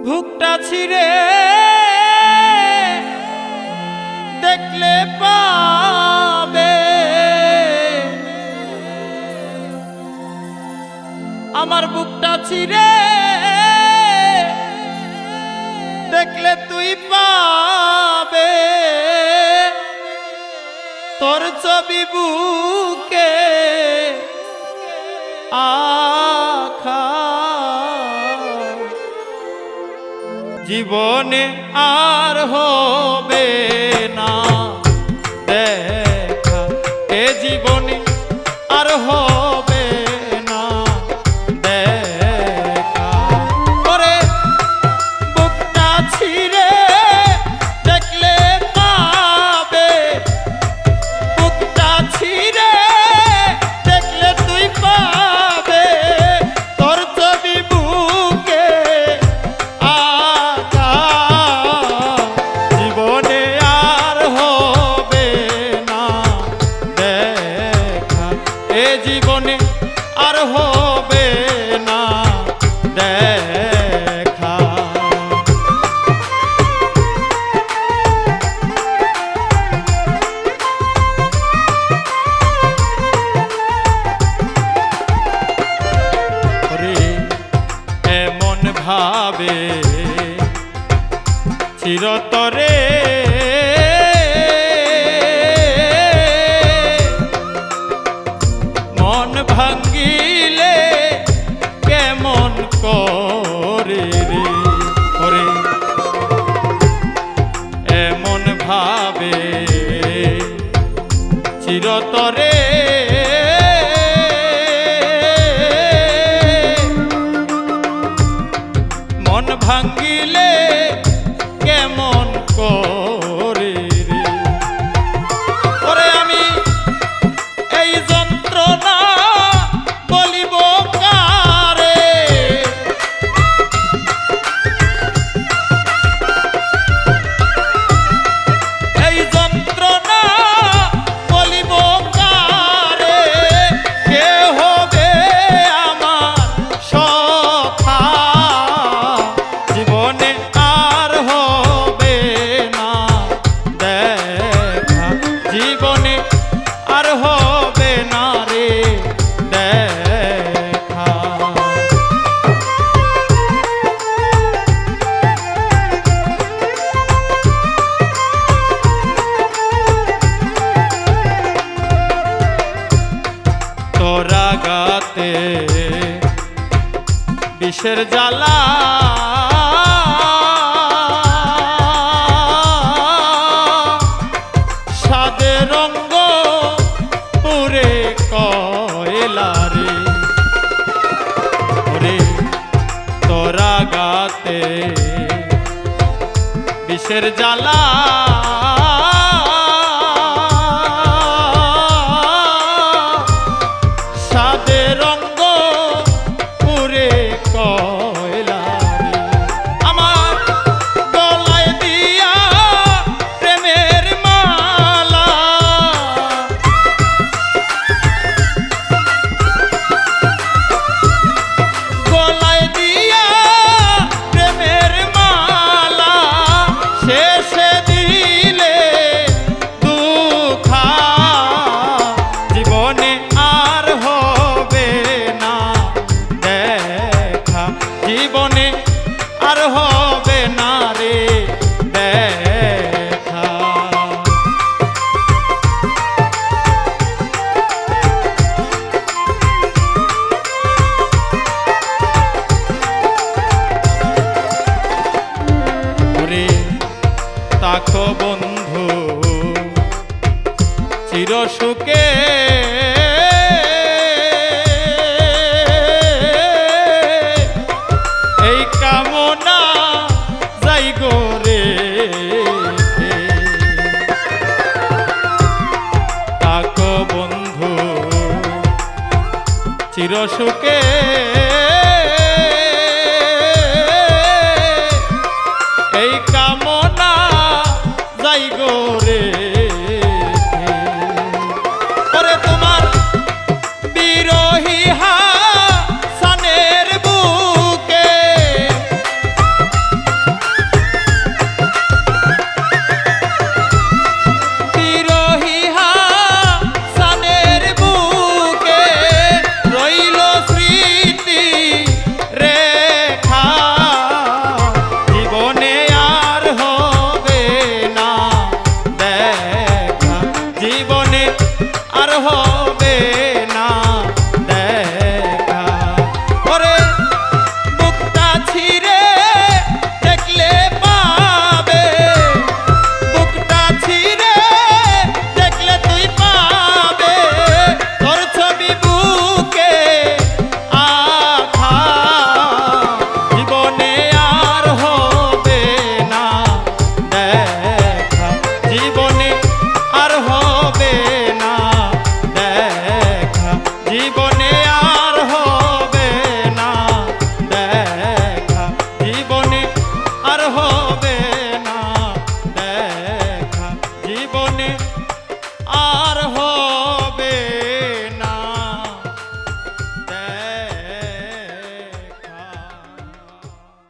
বুকটা ছিঁড়ে দেখলে পাবে আমার বুকটা ছিঁড়ে দেখলে তুই পাবে তোর ছবি বুকে আখা জীবনে আর হবে না দেখা এ জীবনে আর হবে না দেখা ওরে বুকটা ছিঁড়ে দেখলে পাবে বুকটা ছিঁড়ে দেখলে তুই পাবে তোর ছবি বুকে জীবনে আর হবে না দেখা এ জীবনে আর হবে না দেখা এমন ভাবে চিরতরে মন ভাঙ্গিলে কেমন করে রে ওরে এমন ভাবে চিরতরে মন ভাঙ্গিলে কেমন করে রে ওরে আমি এই যন্ত্রণা বলিব কারে এই যন্ত্রণা বলিব কারে কে হবে আমার সখা জীবনে আর হবে না দেখা জীবনে আর হবে না রে দেখা তোরা গাতে বিষের জ্বালা সাদের রঙ্গ পুরে কয়লারে ওরে তোরা গাতে বিষের জ্বালা সাদের রঙ্গ পুরে কয়লারে আমার গলায় দিয়া প্রেমের মালা গলায় দিয়া প্রেমের মালা শেষে দিলে দুঃখা জীবনে আর হবে না দেখা জীবনে আর হবে না রে দেখা ওরে তাকো বন্ধু চির সুখে এই কামনা যাই গো রে চির সুখে